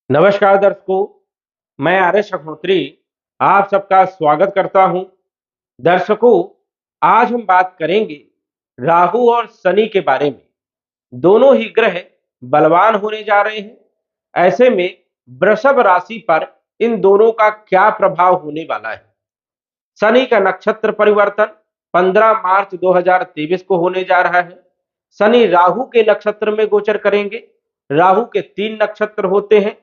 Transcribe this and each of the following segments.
नमस्कार दर्शकों, मैं आर्यश अग्निहोत्री आप सबका स्वागत करता हूं। दर्शकों, आज हम बात करेंगे राहु और शनि के बारे में। दोनों ही ग्रह बलवान होने जा रहे हैं। ऐसे में वृषभ राशि पर इन दोनों का क्या प्रभाव होने वाला है। शनि का नक्षत्र परिवर्तन 15 मार्च 2023 को होने जा रहा है। शनि राहु के नक्षत्र में गोचर करेंगे। राहु के 3 नक्षत्र होते हैं,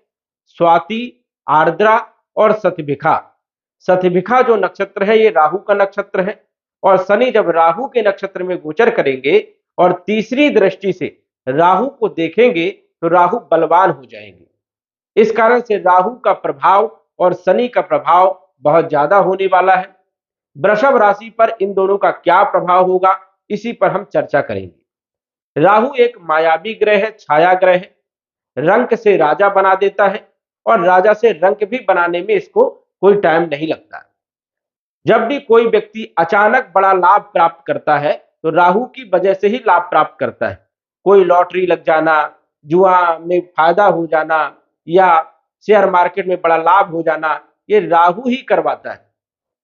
स्वाति, आर्द्रा और शतभिखा। शतभिखा जो नक्षत्र है ये राहु का नक्षत्र है और शनि जब राहु के नक्षत्र में गोचर करेंगे और तीसरी दृष्टि से राहु को देखेंगे तो राहु बलवान हो जाएंगे। इस कारण से राहु का प्रभाव और शनि का प्रभाव बहुत ज्यादा होने वाला है। वृषभ राशि पर इन दोनों का क्या प्रभाव होगा, इसी पर हम चर्चा करेंगे। राहु एक मायावी ग्रह है, छाया ग्रह है। रंक से राजा बना देता है और राजा से रंक भी बनाने में इसको कोई टाइम नहीं लगता। जब भी कोई व्यक्ति अचानक बड़ा लाभ प्राप्त करता है तो राहु की वजह से ही लाभ प्राप्त करता है। कोई लॉटरी लग जाना, जुआ में फायदा हो जाना या शेयर मार्केट में बड़ा लाभ हो जाना, ये राहु ही करवाता है।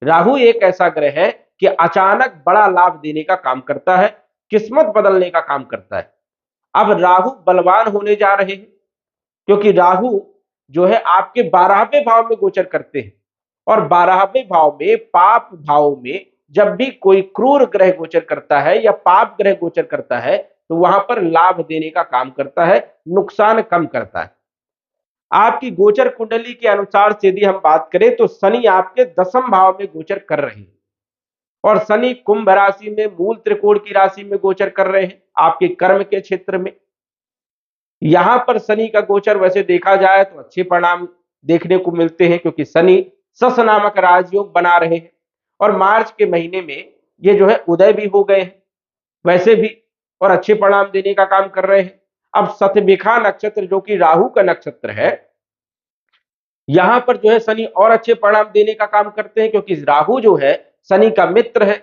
राहु एक ऐसा ग्रह है कि अचानक बड़ा लाभ देने का काम करता है, किस्मत बदलने का काम करता है। अब राहु बलवान होने जा रहे हैं क्योंकि राहु जो है आपके 12वें भाव में गोचर करते हैं और 12वें भाव में, पाप भाव में जब भी कोई क्रूर ग्रह गोचर करता है या पाप ग्रह गोचर करता है तो वहां पर लाभ देने का काम करता है, नुकसान कम करता है। आपकी गोचर कुंडली के अनुसार से यदि हम बात करें तो शनि आपके 10वें भाव में गोचर कर रहे हैं और शनि कुंभ राशि में मूल त्रिकोण की राशि में गोचर कर रहे हैं, आपके कर्म के क्षेत्र में। यहां पर शनि का गोचर वैसे देखा जाए तो अच्छे परिणाम देखने को मिलते हैं क्योंकि शनि सस नामक राजयोग बना रहे हैं और मार्च के महीने में ये जो है उदय भी हो गए हैं वैसे भी, और अच्छे परिणाम देने का काम कर रहे हैं। अब शतभिखा नक्षत्र जो कि राहु का नक्षत्र है, यहां पर जो है शनि और अच्छे परिणाम देने का काम करते हैं क्योंकि राहु जो है शनि का मित्र है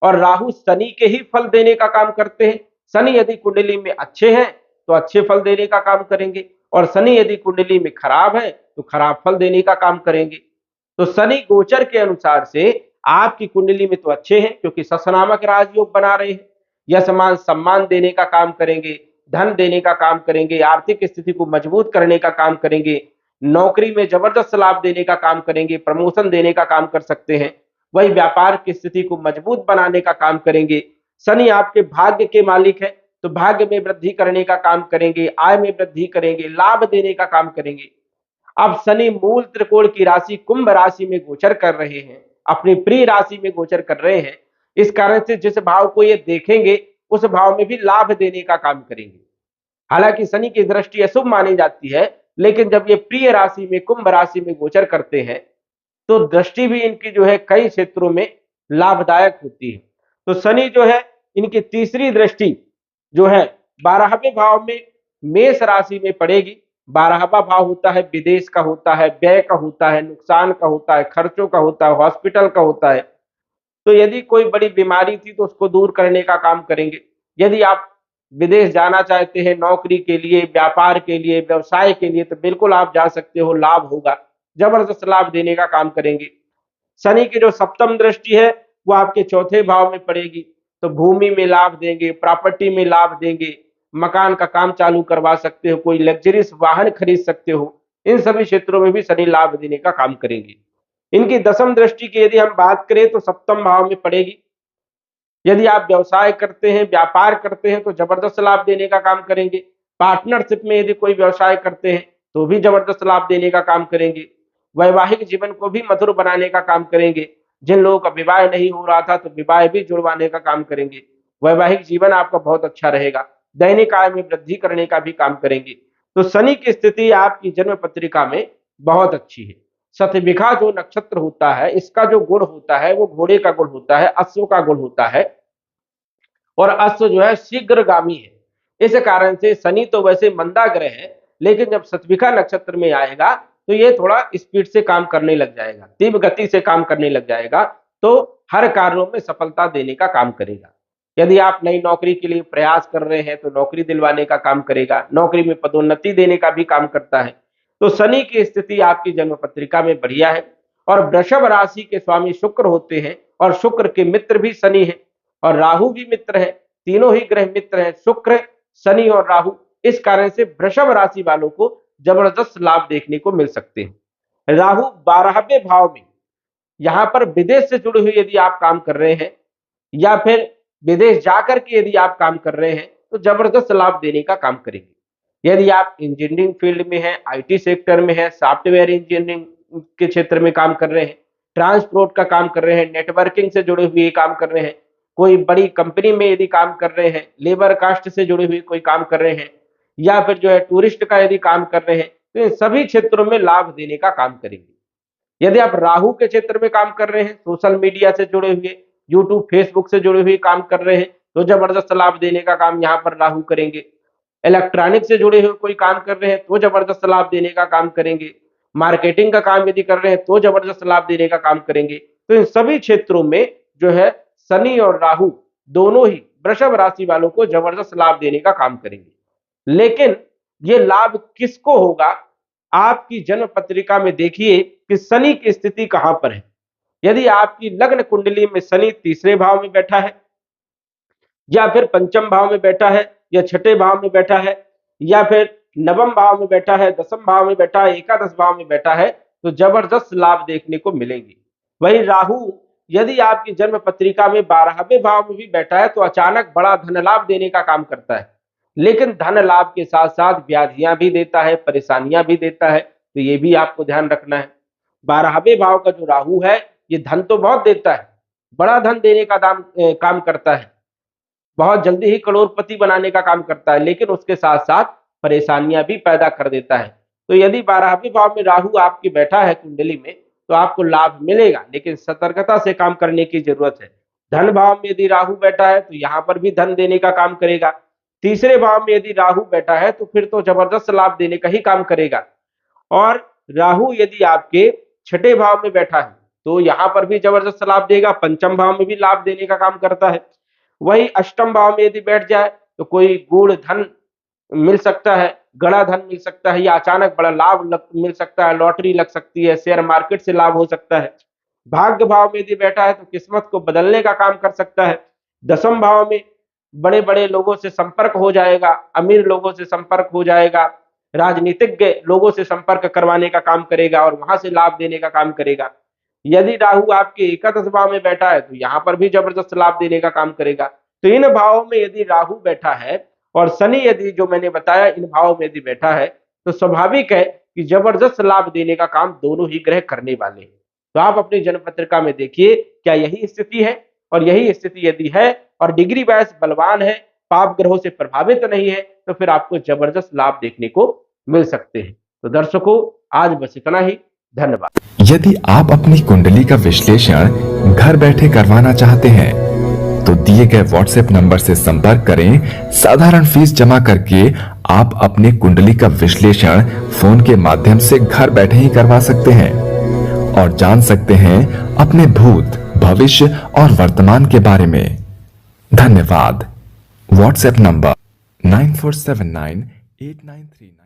और राहु शनि के ही फल देने का काम करते हैं। शनि यदि कुंडली में अच्छे हैं तो अच्छे फल देने का काम करेंगे और शनि यदि कुंडली में खराब है तो खराब फल देने का काम करेंगे। तो शनि गोचर के अनुसार से आपकी कुंडली में तो अच्छे हैं क्योंकि ससनामक राजयोग बना रहे हैं, यश मान सम्मान देने का काम करेंगे, धन देने का काम करेंगे, आर्थिक स्थिति को मजबूत करने का काम करेंगे, नौकरी में जबरदस्त लाभ देने का काम करेंगे, प्रमोशन देने का काम कर सकते हैं, वही व्यापार की स्थिति को मजबूत बनाने का काम करेंगे। शनि आपके भाग्य के मालिक है तो भाग्य में वृद्धि करने का काम करेंगे, आय में वृद्धि करेंगे, लाभ देने का काम करेंगे। अब शनि मूल त्रिकोण की राशि कुंभ राशि में गोचर कर रहे हैं, अपनी प्रिय राशि में गोचर कर रहे हैं। इस कारण से जिस भाव को ये देखेंगे उस भाव में भी लाभ देने का काम करेंगे। हालांकि शनि की दृष्टि अशुभ मानी जाती है, लेकिन जब ये प्रिय राशि में कुंभ राशि में गोचर करते हैं तो दृष्टि भी इनकी जो है कई क्षेत्रों में लाभदायक होती है। तो शनि जो है इनकी तीसरी दृष्टि जो है 12वें भाव में मेष राशि में पड़ेगी। 12वां भाव होता है विदेश का, होता है व्यय का, होता है नुकसान का, होता है खर्चों का, होता है हॉस्पिटल का, होता है। तो यदि कोई बड़ी बीमारी थी तो उसको दूर करने का काम करेंगे। यदि आप विदेश जाना चाहते हैं नौकरी के लिए, व्यापार के लिए, व्यवसाय के लिए, तो बिल्कुल आप जा सकते हो, लाभ होगा, जबरदस्त लाभ देने का काम करेंगे। शनि की जो सप्तम दृष्टि है वो आपके चौथे भाव में पड़ेगी तो भूमि में लाभ देंगे, प्रॉपर्टी में लाभ देंगे, मकान का काम चालू करवा सकते हो, कोई लग्जरियस वाहन खरीद सकते हो। इन सभी क्षेत्रों में भी शनि लाभ देने का काम करेंगे। इनकी दसम दृष्टि की यदि हम बात करें तो सप्तम भाव में पड़ेगी। यदि आप व्यवसाय करते हैं, व्यापार करते हैं तो जबरदस्त लाभ देने का काम करेंगे। पार्टनरशिप में यदि कोई व्यवसाय करते हैं तो भी जबरदस्त लाभ देने का काम करेंगे। वैवाहिक जीवन को भी मधुर बनाने का काम करेंगे। जिन लोगों का विवाह नहीं हो रहा था तो विवाह भी जुड़वाने का काम करेंगे। वैवाहिक जीवन आपका बहुत अच्छा रहेगा। दैनिक आय में वृद्धि करने का भी काम करेंगे। तो शनि की स्थिति आपकी जन्म पत्रिका में बहुत अच्छी है। शतभिखा जो नक्षत्र होता है इसका जो गुण होता है वो घोड़े का गुण होता है, अश्व का गुण होता है और अश्व जो है शीघ्रगामी है। इस कारण से शनि तो वैसे मंदा ग्रह है, लेकिन जब शतभिखा नक्षत्र में आएगा तो ये थोड़ा स्पीड से काम करने लग जाएगा, तीव्र गति से काम करने लग जाएगा, तो हर कार्यों में सफलता देने का काम करेगा। यदि आप नई नौकरी के लिए प्रयास कर रहे हैं तो नौकरी दिलवाने का काम करेगा, नौकरी में पदोन्नति देने का भी काम करता है। तो शनि की स्थिति आपकी जन्म पत्रिका में बढ़िया है और वृषभ राशि के स्वामी शुक्र होते हैं और शुक्र के मित्र भी शनि है और राहु भी मित्र है। तीनों ही ग्रह मित्र हैं, शुक्र, शनि और राहु। इस कारण से वृषभ राशि वालों को जबरदस्त लाभ देखने को मिल सकते हैं। राहु 12वें भाव में, यहां पर विदेश से जुड़े हुए यदि आप काम कर रहे हैं या फिर विदेश जाकर के यदि आप काम कर रहे हैं तो जबरदस्त लाभ देने का काम करेंगे। यदि आप इंजीनियरिंग फील्ड में हैं, आईटी सेक्टर में हैं, सॉफ्टवेयर इंजीनियरिंग के क्षेत्र में काम कर रहे हैं, ट्रांसपोर्ट का काम कर रहे हैं, नेटवर्किंग से जुड़े हुए काम कर रहे हैं, कोई बड़ी कंपनी में यदि काम कर रहे हैं, लेबर कास्ट से जुड़े हुए कोई काम कर रहे हैं या फिर जो है टूरिस्ट का यदि काम कर रहे हैं, तो इन सभी क्षेत्रों में लाभ देने का काम करेंगे। यदि आप राहु के क्षेत्र में काम कर रहे हैं, सोशल मीडिया से जुड़े हुए, यूट्यूब फेसबुक से जुड़े हुए काम कर रहे हैं, तो जबरदस्त लाभ देने का काम यहाँ पर राहु करेंगे। इलेक्ट्रॉनिक से जुड़े हुए कोई काम कर रहे हैं तो जबरदस्त लाभ देने का काम करेंगे। मार्केटिंग का काम यदि कर रहे हैं तो जबरदस्त लाभ देने का काम करेंगे। तो इन सभी क्षेत्रों में जो है शनि और राहु दोनों ही वृषभ राशि वालों को जबरदस्त लाभ देने का काम करेंगे। लेकिन ये लाभ किसको होगा? आपकी जन्म पत्रिका में देखिए कि शनि की स्थिति कहां पर है। यदि आपकी लग्न कुंडली में शनि तीसरे भाव में बैठा है या फिर पंचम भाव में बैठा है या छठे भाव में बैठा है या फिर नवम भाव में बैठा है, दसम भाव में बैठा है, एकादश भाव में बैठा है, तो जबरदस्त लाभ देखने को मिलेंगे। वही राहु यदि आपकी जन्म पत्रिका में 12वें भाव में भी बैठा है तो अचानक बड़ा धन लाभ देने का काम करता है, लेकिन धन लाभ के साथ साथ व्याधियां भी देता है, परेशानियां भी देता है। तो ये भी आपको ध्यान रखना है। 12वें भाव का जो राहु है ये धन तो बहुत देता है, बड़ा धन देने का काम करता है, बहुत जल्दी ही करोड़पति बनाने का काम करता है, लेकिन उसके साथ साथ परेशानियां भी पैदा कर देता है। तो यदि 12वें भाव में राहु आपकी बैठा है कुंडली में तो आपको लाभ मिलेगा, लेकिन सतर्कता से काम करने की जरूरत है। धन भाव में यदि राहु बैठा है तो यहाँ पर भी धन देने का काम करेगा। तीसरे भाव में यदि राहु बैठा है तो फिर तो जबरदस्त लाभ देने का ही काम करेगा। और राहु यदि आपके छठे भाव में बैठा है तो यहाँ पर भी जबरदस्त लाभ देगा, पंचम भाव में भी लाभ देने का काम करता है। वही अष्टम भाव में यदि बैठ जाए तो कोई गूढ़ धन मिल सकता है, गड़ा धन मिल सकता है या अचानक बड़ा लाभ मिल सकता है, लॉटरी लग सकती है, शेयर मार्केट से लाभ हो सकता है। भाग्य भाव में यदि बैठा है तो किस्मत को बदलने का काम कर सकता है। दसम भाव में बड़े बड़े लोगों से संपर्क हो जाएगा, अमीर लोगों से संपर्क हो जाएगा, राजनीतिज्ञ लोगों से संपर्क करवाने का काम करेगा और वहां से लाभ देने का काम करेगा। यदि राहु आपके एकादश भाव में बैठा है तो यहाँ पर भी जबरदस्त लाभ देने का काम करेगा। तो इन भावों में यदि राहु बैठा है और शनि यदि जो मैंने बताया इन भावों में यदि बैठा है तो स्वाभाविक है कि जबरदस्त लाभ देने का काम दोनों ही ग्रह करने वाले हैं। तो आप अपनी जन्म पत्रिका में देखिए क्या यही स्थिति है, और यही स्थिति यदि है और डिग्री वाइज बलवान है, पाप ग्रहों से प्रभावित नहीं है, तो फिर आपको जबरदस्त लाभ देखने को मिल सकते हैं। तो दर्शकों आज बस इतना ही, धन्यवाद। यदि आप अपनी कुंडली का विश्लेषण घर बैठे करवाना चाहते हैं तो दिए गए व्हाट्सएप नंबर से संपर्क करें। साधारण फीस जमा करके आप अपनी कुंडली का विश्लेषण फोन के माध्यम से घर बैठे ही करवा सकते हैं और जान सकते हैं अपने भूत, भविष्य और वर्तमान के बारे में। धन्यवाद। WhatsApp number 94798939